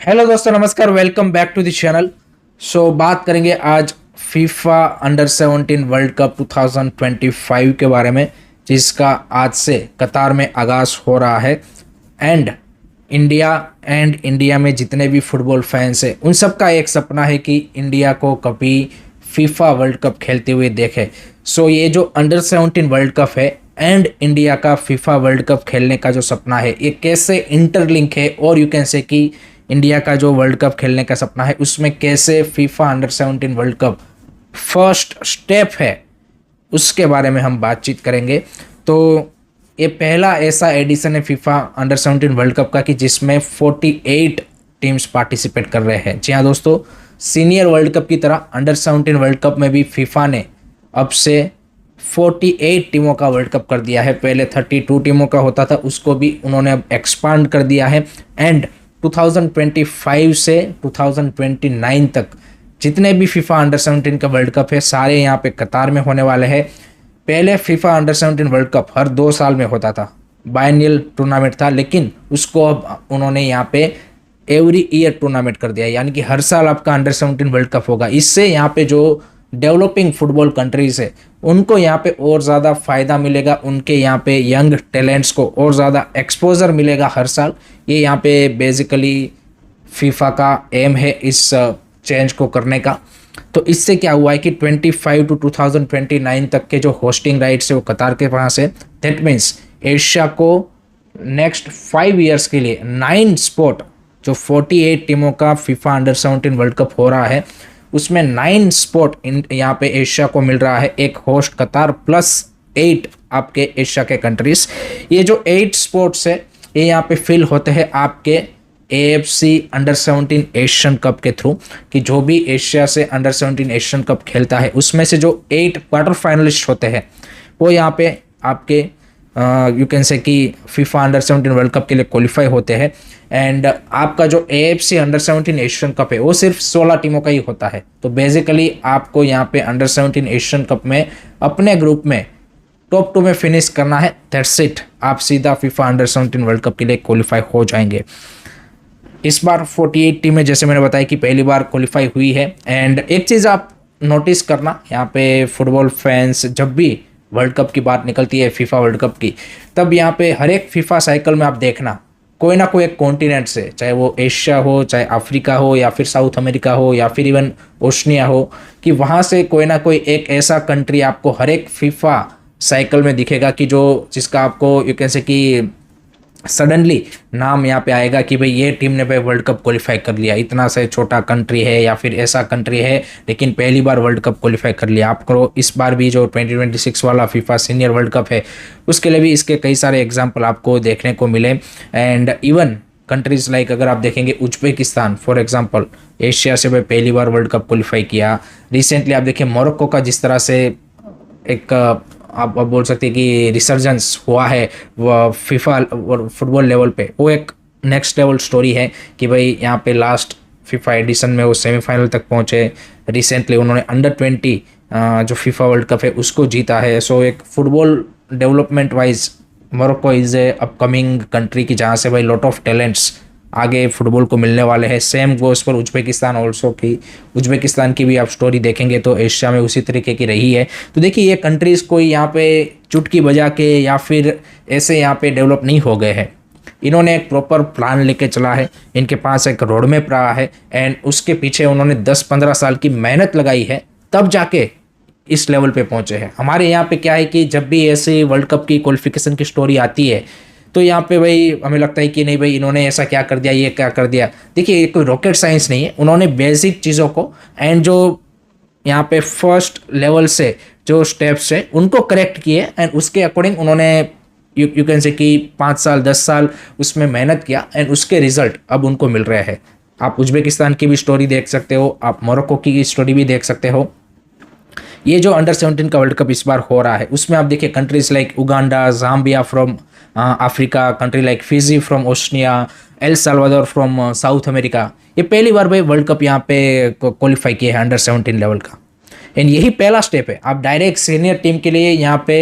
Hello दोस्तों, नमस्कार। Welcome back to the channel. बात करेंगे आज फीफा अंडर 17 वर्ल्ड कप 2025 के बारे में, जिसका आज से कतार में आगाज़ हो रहा है। एंड इंडिया में जितने भी फुटबॉल फैंस हैं उन सब का एक सपना है कि इंडिया को कभी फीफा वर्ल्ड कप खेलते हुए देखे। ये जो अंडर 17 वर्ल्ड कप है एंड इंडिया का फीफा वर्ल्ड कप खेलने का जो सपना है, ये कैसे इंटरलिंक है, और यू कैन से कि इंडिया का जो वर्ल्ड कप खेलने का सपना है उसमें कैसे FIFA under 17 world cup first step है, उसके बारे में हम बातचीत करेंगे। तो ये पहला ऐसा एडिशन है फीफा अंडर 17 वर्ल्ड कप का कि जिसमें 48 टीम्स पार्टिसिपेट कर रहे हैं। जी हाँ दोस्तों, सीनियर वर्ल्ड कप की तरह अंडर 17 वर्ल्ड कप में भी फीफा ने अब से 48 टीमों का वर्ल्ड कप कर दिया है। पहले 32 टीमों का होता था, उसको भी उन्होंने अब एक्सपांड कर दिया है। एंड 2025 से 2029 तक जितने भी फीफा अंडर 17 का वर्ल्ड कप है सारे यहाँ पे कतार में होने वाले हैं। पहले फीफा अंडर 17 वर्ल्ड कप हर 2 साल में होता था, बायनियल टूर्नामेंट था, लेकिन उसको अब उन्होंने यहाँ पे एवरी ईयर टूर्नामेंट कर दिया, यानी कि हर साल आपका अंडर 17 वर्ल्ड कप होगा। इससे यहाँ पे जो डेवलपिंग फुटबॉल कंट्रीज है उनको यहाँ पे और ज़्यादा फ़ायदा मिलेगा, उनके यहाँ पे यंग टैलेंट्स को और ज़्यादा एक्सपोजर मिलेगा हर साल। ये यहाँ पे बेसिकली फीफा का एम है इस चेंज को करने का। तो इससे क्या हुआ है कि 25 टू 2029 तक के जो होस्टिंग राइट्स है वो कतार के पास है। दैट मीन्स एशिया को नेक्स्ट 5 ईयर्स के लिए 9 स्पॉट, जो 48 टीमों का फीफा अंडर 17 वर्ल्ड कप हो रहा है उसमें 9 स्पॉट यहाँ पे एशिया को मिल रहा है। एक होस्ट कतार प्लस 8 आपके एशिया के कंट्रीज। ये जो 8 स्पॉट्स है ये यहाँ पे फिल होते हैं आपके AFC अंडर 17 एशियन कप के थ्रू, कि जो भी एशिया से अंडर 17 एशियन कप खेलता है उसमें से जो 8 क्वार्टर फाइनलिस्ट होते हैं वो यहाँ पे आपके यू कैन से कि फीफा अंडर 17 वर्ल्ड कप के लिए क्वालिफाई होते हैं। एंड आपका जो AFC अंडर 17 एशियन कप है वो सिर्फ 16 टीमों का ही होता है। तो बेसिकली आपको यहाँ पे अंडर 17 एशियन कप में अपने ग्रुप में टॉप 2 में फिनिश करना है। दैट्स इट, आप सीधा फीफा अंडर 17 वर्ल्ड कप के लिए क्वालिफाई हो जाएंगे। इस बार 48 टीमें, जैसे मैंने बताया कि पहली बार क्वालिफाई हुई है। एंड एक चीज़ आप नोटिस करना, यहाँ पे फुटबॉल फैंस जब भी वर्ल्ड कप की बात निकलती है फीफा वर्ल्ड कप की, तब यहाँ पे हर एक फीफा साइकिल में आप देखना कोई ना कोई एक कॉन्टिनेंट से, चाहे वो एशिया हो, चाहे अफ्रीका हो, या फिर साउथ अमेरिका हो, या फिर इवन ओशनिया हो, कि वहाँ से कोई ना कोई एक ऐसा कंट्री आपको हर एक फीफा साइकिल में दिखेगा कि जिसका आपको यू कैन से कि सडनली नाम यहाँ पे आएगा कि भाई ये टीम ने भाई वर्ल्ड कप क्वालिफाई कर लिया। इतना सा छोटा कंट्री है या फिर ऐसा कंट्री है लेकिन पहली बार वर्ल्ड कप क्वालिफाई कर लिया। आप करो इस बार भी जो 2026 वाला फीफा सीनियर वर्ल्ड कप है उसके लिए भी इसके कई सारे एग्जाम्पल आपको देखने को मिले। एंड इवन कंट्रीज लाइक अगर आप देखेंगे उज्बेकिस्तान फॉर एग्जाम्पल, एशिया से भाई पहली बार वर्ल्ड कप क्वालिफाई किया। रिसेंटली आप देखिए मोरक्को का जिस तरह से एक आप बोल सकते हैं कि रिसर्जेंस हुआ है वो फीफा फुटबॉल लेवल पे, वो एक नेक्स्ट लेवल स्टोरी है कि भाई यहाँ पे लास्ट फीफा एडिशन में वो सेमीफाइनल तक पहुँचे। रिसेंटली उन्होंने अंडर 20 जो फीफा वर्ल्ड कप है उसको जीता है। एक football development wise Morocco is a upcoming country की जहाँ से भाई लॉट ऑफ टैलेंट्स आगे फुटबॉल को मिलने वाले हैं। सेम गोस पर उज्बेकिस्तान ऑल्सो की, उज्बेकिस्तान की भी आप स्टोरी देखेंगे तो एशिया में उसी तरीके की रही है। तो देखिए ये कंट्रीज़ कोई यहाँ पे चुटकी बजा के या फिर ऐसे यहाँ पे डेवलप नहीं हो गए हैं। इन्होंने एक प्रॉपर प्लान लेके चला है, इनके पास एक रोड मैप रहा है एंड उसके पीछे उन्होंने 10-15 साल की मेहनत लगाई है, तब जाके इस लेवल पे पहुँचे हैं। हमारे यहाँ पे क्या है कि जब भी ऐसे वर्ल्ड कप की क्वालिफिकेशन की स्टोरी आती है तो यहाँ पे भाई हमें लगता है कि नहीं भाई इन्होंने ऐसा क्या कर दिया, ये क्या कर दिया। देखिए ये कोई रॉकेट साइंस नहीं है, उन्होंने बेसिक चीज़ों को एंड जो यहाँ पे फर्स्ट लेवल से जो स्टेप्स है उनको करेक्ट किए एंड उसके अकॉर्डिंग उन्होंने यू कैन से कि 5 साल 10 साल उसमें मेहनत किया एंड उसके रिजल्ट अब उनको मिल रहे हैं। आप उज्बेकिस्तान की भी स्टोरी देख सकते हो, आप मोरक्को की स्टोरी भी देख सकते हो। ये जो अंडर 17 का वर्ल्ड कप इस बार हो रहा है उसमें आप देखिए countries like Uganda, Zambia from Africa, country like Fiji from Oceania, El Salvador from south America, ये पहली बार भाई वर्ल्ड कप यहाँ पे क्वालिफाई किए हैं अंडर 17 लेवल का। एंड यही पहला स्टेप है, आप डायरेक्ट सीनियर टीम के लिए यहाँ पे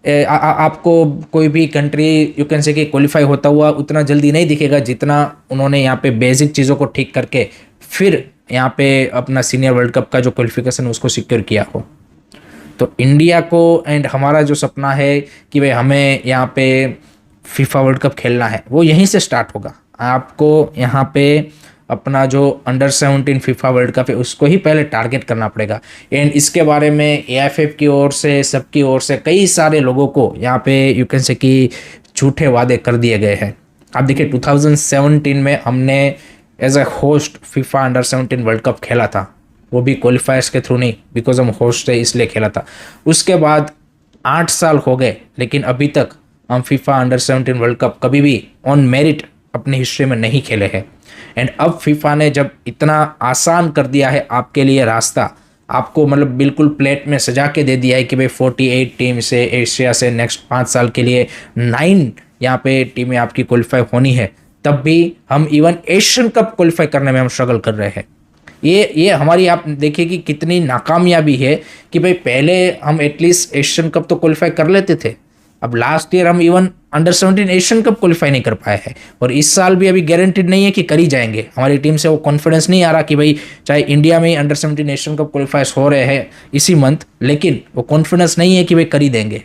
आपको कोई भी कंट्री यू कैन से कि क्वालिफाई होता हुआ उतना जल्दी नहीं दिखेगा जितना उन्होंने यहाँ पे बेसिक चीज़ों को ठीक करके फिर यहाँ पे अपना सीनियर वर्ल्ड कप का जो क्वालिफिकेशन उसको सिक्योर किया हो। तो इंडिया को एंड हमारा जो सपना है कि भाई हमें यहाँ पे फीफा वर्ल्ड कप खेलना है, वो यहीं से स्टार्ट होगा। आपको यहाँ पे अपना जो अंडर 17 फीफा वर्ल्ड कप है उसको ही पहले टारगेट करना पड़ेगा। एंड इसके बारे में एएफएफ की ओर से, सबकी ओर से कई सारे लोगों को यहाँ पे यू कैन से कि झूठे वादे कर दिए गए हैं। आप देखिए 2017 में हमने as a host FIFA under 17 world cup खेला था, वो भी क्वालिफायर्स के थ्रू नहीं, बिकॉज हम होस्ट है इसलिए खेला था। उसके बाद 8 साल हो गए, लेकिन अभी तक हम फीफा अंडर 17 वर्ल्ड कप कभी भी ऑन मेरिट अपनी हिस्ट्री में नहीं खेले हैं। एंड अब फीफा ने जब इतना आसान कर दिया है आपके लिए रास्ता, आपको मतलब बिल्कुल प्लेट में सजा के दे दिया है कि भाई 48 टीम से एशिया से नेक्स्ट 5 साल के लिए 9 यहाँ पे टीमें आपकी क्वालिफाई होनी है, तब भी हम इवन एशियन कप क्वालिफाई करने में हम स्ट्रगल कर रहे हैं। ये हमारी आप देखिए कि कितनी नाकामयाबी है कि भाई पहले हम एटलीस्ट एशियन कप तो क्वालिफाई कर लेते थे, अब लास्ट ईयर हम even under 17 Asian cup qualify नहीं कर पाए हैं, और इस साल भी अभी गारंटीड नहीं है कि कर ही जाएंगे। हमारी टीम से वो कॉन्फिडेंस नहीं आ रहा कि भाई चाहे इंडिया में ही अंडर 17 एशियन कप क्वालिफाइज हो रहे हैं इसी मंथ, लेकिन वो कॉन्फिडेंस नहीं है कि भाई कर ही देंगे।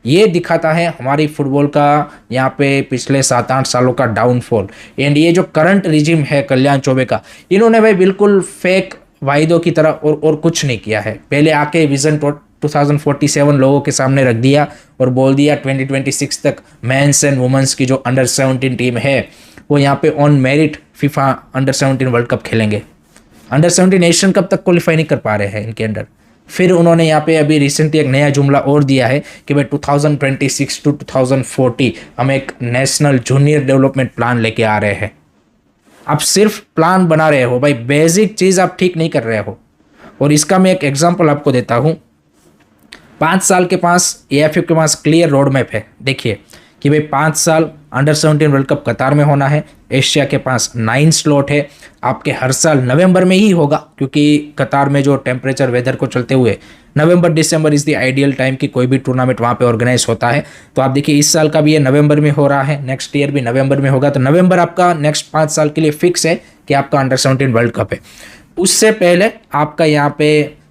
ये दिखाता है हमारी फुटबॉल का यहाँ पे पिछले 7-8 सालों का डाउनफॉल। एंड ये जो करंट रिजिम है कल्याण चौबे का, इन्होंने भाई बिल्कुल फेक वायदों की तरह और कुछ नहीं किया है। पहले आके विजन 2047 लोगों के सामने रख दिया और बोल दिया 2026 तक मेंस एंड वुमेन्स की जो अंडर 17 टीम है वो यहाँ पे on merit FIFA under 17 world cup खेलेंगे। अंडर 17 एशियन कप तक क्वालिफाई नहीं कर पा रहे हैं इनके अंडर। फिर उन्होंने यहाँ पे अभी रिसेंटली एक नया जुमला और दिया है कि भाई 2026 टू 2040 हम एक नेशनल जूनियर डेवलपमेंट प्लान लेके आ रहे हैं। आप सिर्फ प्लान बना रहे हो भाई, बेसिक चीज़ आप ठीक नहीं कर रहे हो। और इसका मैं एक एग्जांपल आपको देता हूँ। 5 साल के पास एएफएफ के पास क्लियर रोड मैप है। देखिए कि भाई 5 साल अंडर 17 वर्ल्ड कप कतार में होना है, एशिया के पास 9 स्लॉट है, आपके हर साल नवंबर में ही होगा, क्योंकि कतार में जो टेम्परेचर वेदर को चलते हुए नवंबर दिसंबर इज़ द आइडियल टाइम कि कोई भी टूर्नामेंट वहाँ पे ऑर्गेनाइज होता है। तो आप देखिए इस साल का भी ये नवंबर में हो रहा है, नेक्स्ट ईयर भी नवंबर में होगा। तो नवंबर आपका नेक्स्ट 5 साल के लिए फिक्स है कि आपका अंडर 17 वर्ल्ड कप है। उससे पहले आपका यहाँ पे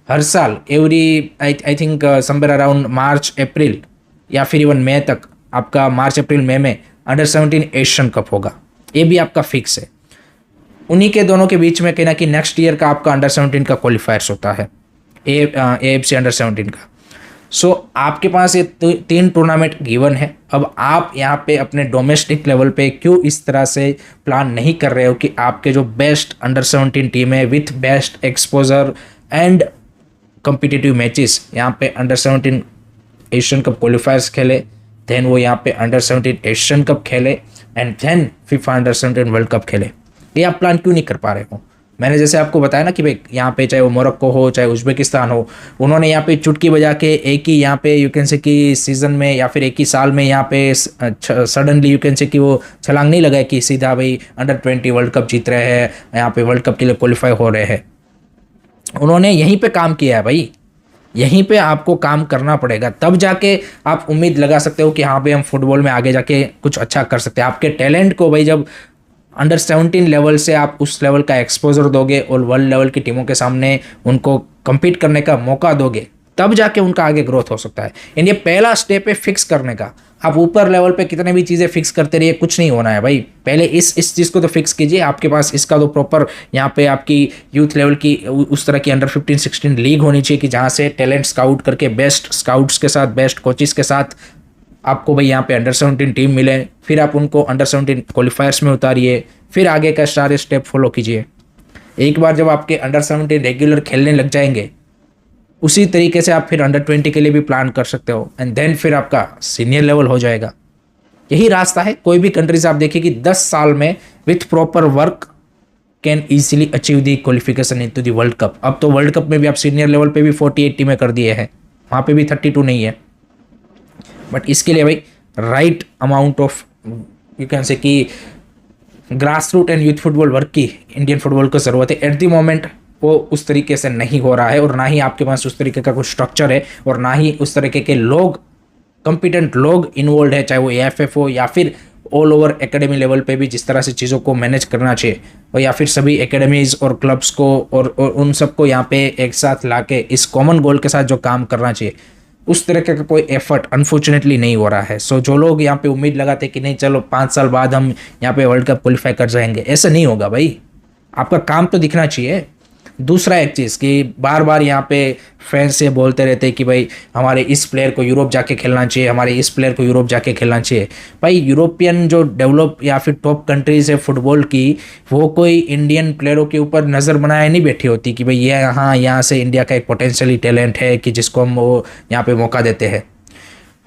हर साल every I think somewhere around March April या फिर इवन मई तक आपका मार्च अप्रैल मई में अंडर 17 एशियन कप होगा, ये भी आपका फिक्स है। उन्हीं के दोनों के बीच में कहना कि नेक्स्ट ईयर का आपका अंडर 17 का क्वालिफायर्स होता है, एएफसी अंडर 17 का। सो आपके पास ये 3 टूर्नामेंट गिवन है। अब आप यहाँ पे अपने डोमेस्टिक लेवल पे क्यों इस तरह से प्लान नहीं कर रहे हो कि आपके जो बेस्ट अंडर 17 टीम है with best exposure and competitive matches यहाँ पे अंडर 17 एशियन कप क्वालिफायर्स खेले, देन वो यहाँ पे अंडर 17 एशियन कप खेले and then FIFA under 17 world cup खेले। ये आप प्लान क्यों नहीं कर पा रहे हो? मैंने जैसे आपको बताया ना कि भाई यहाँ पे चाहे वो मोरक्को हो चाहे उज्बेकिस्तान हो, उन्होंने यहाँ पे चुटकी बजा के एक ही यहाँ पे यू कैन से कि सीजन में या फिर एक ही साल में यहाँ पे सडनली यू कैन से कि वो छलांग नहीं लगाए कि सीधा भाई अंडर 20 वर्ल्ड कप जीत रहे हैं, यहाँ पे वर्ल्ड कप के लिए क्वालिफाई हो रहे हैं। उन्होंने यहीं पे काम किया है भाई, यहीं पे आपको काम करना पड़ेगा, तब जाके आप उम्मीद लगा सकते हो कि हाँ भाई हम फुटबॉल में आगे जाके कुछ अच्छा कर सकते हैं। आपके टैलेंट को भाई जब अंडर 17 लेवल से आप उस लेवल का एक्सपोजर दोगे और वर्ल्ड लेवल की टीमों के सामने उनको compete करने का मौका दोगे, तब जाके उनका आगे ग्रोथ हो सकता है। एंड ये पहला स्टेप है फिक्स करने का। आप ऊपर लेवल पे कितने भी चीज़ें फिक्स करते रहिए, कुछ नहीं होना है भाई। पहले इस चीज़ को तो फिक्स कीजिए। आपके पास इसका तो प्रॉपर यहाँ पे आपकी यूथ लेवल की उस तरह की अंडर 15-16 लीग होनी चाहिए कि जहाँ से टैलेंट स्काउट करके बेस्ट स्काउट्स के साथ बेस्ट कोचिज के साथ आपको भाई यहाँ पे अंडर 17 टीम मिले, फिर आप उनको अंडर 17 क्वालिफायर्स में उतारिए, फिर आगे का सारे स्टेप फॉलो कीजिए। एक बार जब आपके अंडर 17 रेगुलर खेलने लग जाएंगे, उसी तरीके से आप फिर अंडर 20 के लिए भी प्लान कर सकते हो एंड देन फिर आपका सीनियर लेवल हो जाएगा। यही रास्ता है। कोई भी कंट्रीज आप देखिए कि 10 साल में with proper work can easily achieve the qualification into the world cup. अब तो वर्ल्ड कप में भी आप सीनियर लेवल पे भी 48 टीमें कर दिए हैं, वहाँ पे भी 32 नहीं है। बट इसके लिए भाई right amount of you can say कि grass root and youth football work की इंडियन फुटबॉल को ज़रूरत है। एट द मोमेंट वो उस तरीके से नहीं हो रहा है और ना ही आपके पास उस तरीके का कोई स्ट्रक्चर है और ना ही उस तरीके के लोग कॉम्पिटेंट लोग इन्वॉल्व है, चाहे वो AFF हो या फिर ऑल ओवर एकेडमी लेवल पे भी जिस तरह से चीज़ों को मैनेज करना चाहिए, और या फिर सभी एकेडमीज और क्लब्स को और उन सबको यहाँ पे एक साथ लाके इस कॉमन गोल के साथ जो काम करना चाहिए, उस तरह का कोई एफर्ट अनफॉर्चुनेटली नहीं हो रहा है। सो जो लोग यहाँ पे उम्मीद लगाते कि नहीं चलो 5 साल बाद हम यहाँ पे वर्ल्ड कप क्वालिफाई कर जाएंगे, ऐसा नहीं होगा भाई। आपका काम तो दिखना चाहिए। दूसरा एक चीज़ कि बार बार यहाँ पे फैंस ये बोलते रहते हैं कि भाई हमारे इस प्लेयर को यूरोप जाके खेलना चाहिए, हमारे इस प्लेयर को यूरोप जाके खेलना चाहिए। भाई यूरोपियन जो डेवलप या फिर टॉप कंट्रीज़ है फुटबॉल की, वो कोई इंडियन प्लेयरों के ऊपर नज़र बनाए नहीं बैठी होती कि भाई ये यहाँ से इंडिया का एक पोटेंशियली टैलेंट है कि जिसको हम वो यहाँ पे मौका देते हैं।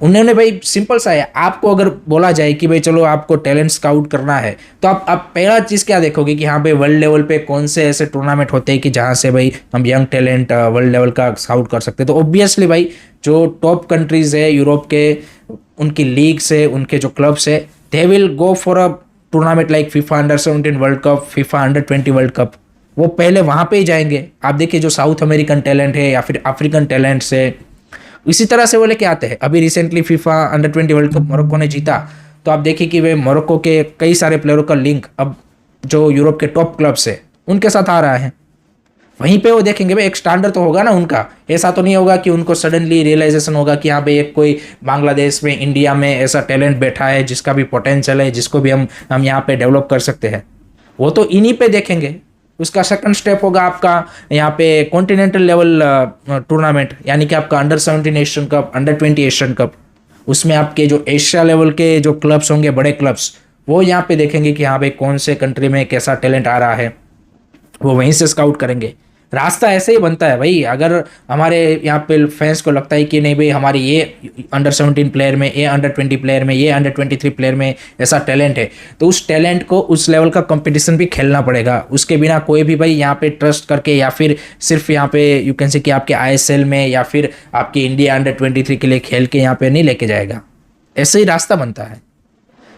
उन्होंने भाई सिंपल सा है, आपको अगर बोला जाए कि भाई चलो आपको टैलेंट स्काउट करना है, तो आप पहला चीज़ क्या देखोगे कि यहाँ पे वर्ल्ड लेवल पे कौन से ऐसे टूर्नामेंट होते हैं कि जहाँ से भाई हम यंग टैलेंट वर्ल्ड लेवल का स्काउट कर सकते हैं। तो ऑब्वियसली भाई जो टॉप कंट्रीज़ है यूरोप के, उनकी लीग्स है, उनके जो क्लब्स है, they will go for a tournament like FIFA अंडर-17 world cup, FIFA under twenty world cup. वो पहले वहाँ पे ही जाएंगे। आप देखिए जो साउथ अमेरिकन टैलेंट है या फिर अफ्रीकन टैलेंट्स है, इसी तरह से वो लेके आते हैं। अभी recently FIFA under twenty world cup Morocco ने जीता, तो आप देखिए कि वे मोरक्को के कई सारे प्लेयरों का लिंक अब जो यूरोप के टॉप क्लब्स है उनके साथ आ रहा है। वहीं पे वो देखेंगे भाई एक स्टैंडर्ड तो होगा ना उनका। ऐसा तो नहीं होगा कि उनको सडनली रियलाइजेशन होगा कि यहाँ पे एक कोई बांग्लादेश में, इंडिया में ऐसा टैलेंट बैठा है जिसका भी पोटेंशियल है, जिसको भी हम यहाँ पे डेवलप कर सकते हैं। वो तो इन्हीं पे देखेंगे। उसका सेकंड स्टेप होगा आपका यहाँ पे कॉन्टिनेंटल लेवल टूर्नामेंट, यानी कि आपका अंडर-17 Asian cup, under twenty Asian cup. उसमें आपके जो एशिया लेवल के जो क्लब्स होंगे, बड़े क्लब्स, वो यहाँ पे देखेंगे कि हाँ भाई कौन से कंट्री में कैसा टैलेंट आ रहा है, वो वहीं से स्काउट करेंगे। रास्ता ऐसे ही बनता है भाई। अगर हमारे यहाँ पे फैंस को लगता है कि नहीं भाई हमारे ये अंडर-17 प्लेयर में, ये अंडर-20 प्लेयर में, ये अंडर-23 प्लेयर में ऐसा टैलेंट है, तो उस टैलेंट को उस लेवल का कंपटीशन भी खेलना पड़ेगा। उसके बिना कोई भी भाई यहाँ पे ट्रस्ट करके या फिर सिर्फ यहाँ पे यू कैन से कि आपके ISL में या फिर आपके इंडिया अंडर-23 के लिए खेल के यहाँ पे नहीं लेके जाएगा। ऐसे ही रास्ता बनता है।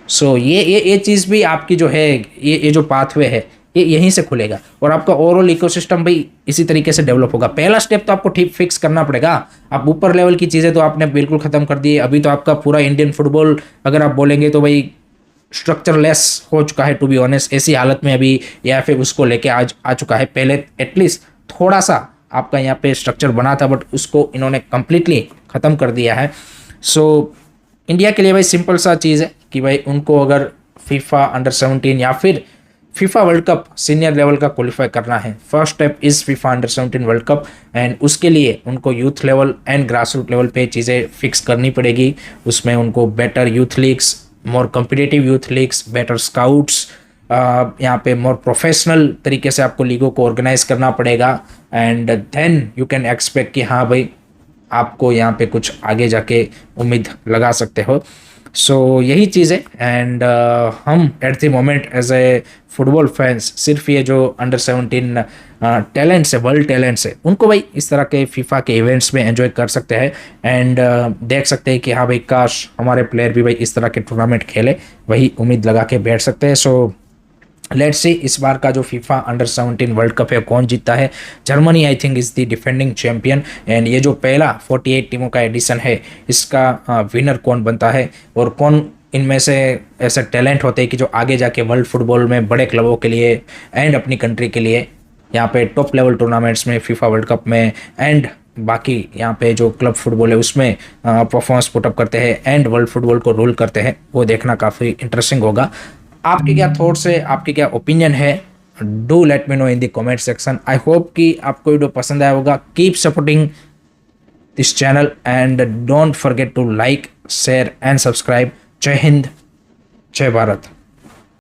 सो ये चीज़ भी आपकी जो है, ये जो पाथवे है, ये यहीं से खुलेगा और आपका ओवरऑल इकोसिस्टम भाई इसी तरीके से डेवलप होगा। पहला स्टेप तो आपको ठीक फिक्स करना पड़ेगा। आप ऊपर लेवल की चीज़ें तो आपने बिल्कुल ख़त्म कर दी है। अभी तो आपका पूरा इंडियन फुटबॉल अगर आप बोलेंगे तो भाई स्ट्रक्चरलेस हो चुका है, टू बी ऑनेस्ट। ऐसी हालत में अभी या फिर उसको लेके आ चुका है। पहले एटलीस्ट थोड़ा सा आपका यहाँ पे स्ट्रक्चर बना था, बट उसको इन्होंने कंप्लीटली ख़त्म कर दिया है। सो इंडिया के लिए भाई सिंपल सा चीज़ है कि भाई उनको अगर फीफा अंडर-17 या फिर FIFA world cup senior level का क्वालिफाई करना है, फर्स्ट स्टेप इज़ फीफा अंडर-17 वर्ल्ड कप। एंड उसके लिए उनको youth level and grass root level पे चीज़ें फिक्स करनी पड़ेगी। उसमें उनको better youth leagues, more competitive youth leagues, better scouts, यहाँ पे मोर प्रोफेशनल तरीके से आपको लीगों को ऑर्गेनाइज करना पड़ेगा। And then you can expect कि हाँ भाई आपको यहाँ पे कुछ आगे जाके उम्मीद लगा सकते हो। सो यही चीज़ है। एंड हम at the moment as a football fans सिर्फ ये जो अंडर-17 टैलेंट्स है, वर्ल्ड टैलेंट्स है, उनको भाई इस तरह के फीफा के इवेंट्स में एंजॉय कर सकते हैं। एंड देख सकते हैं कि हाँ भाई काश हमारे प्लेयर भी भाई इस तरह के टूर्नामेंट खेले, वही उम्मीद लगा के बैठ सकते हैं। सो लेट्स सी इस बार का जो फीफा अंडर-17 वर्ल्ड कप है कौन जीतता है। Germany I think is the defending champion. And ये जो पहला 48 टीमों का एडिशन है, इसका विनर कौन बनता है और कौन इनमें से ऐसे टैलेंट होते हैं कि जो आगे जाके वर्ल्ड फुटबॉल में बड़े क्लबों के लिए एंड अपनी कंट्री के लिए यहाँ पे टॉप लेवल टूर्नामेंट्स में, फीफा वर्ल्ड कप में एंड बाकी यहाँ पे जो क्लब फुटबॉल है उसमें परफॉर्मेंस पुटअप करते हैं एंड वर्ल्ड फुटबॉल को रूल करते हैं, वो देखना काफ़ी इंटरेस्टिंग होगा। आपके क्या थॉट्स है, आपके क्या ओपिनियन है, do let me know in the comment section. I hope कि आपको वीडियो पसंद आया होगा। Keep supporting this channel and don't forget to like, share and subscribe. जय हिंद, जय भारत।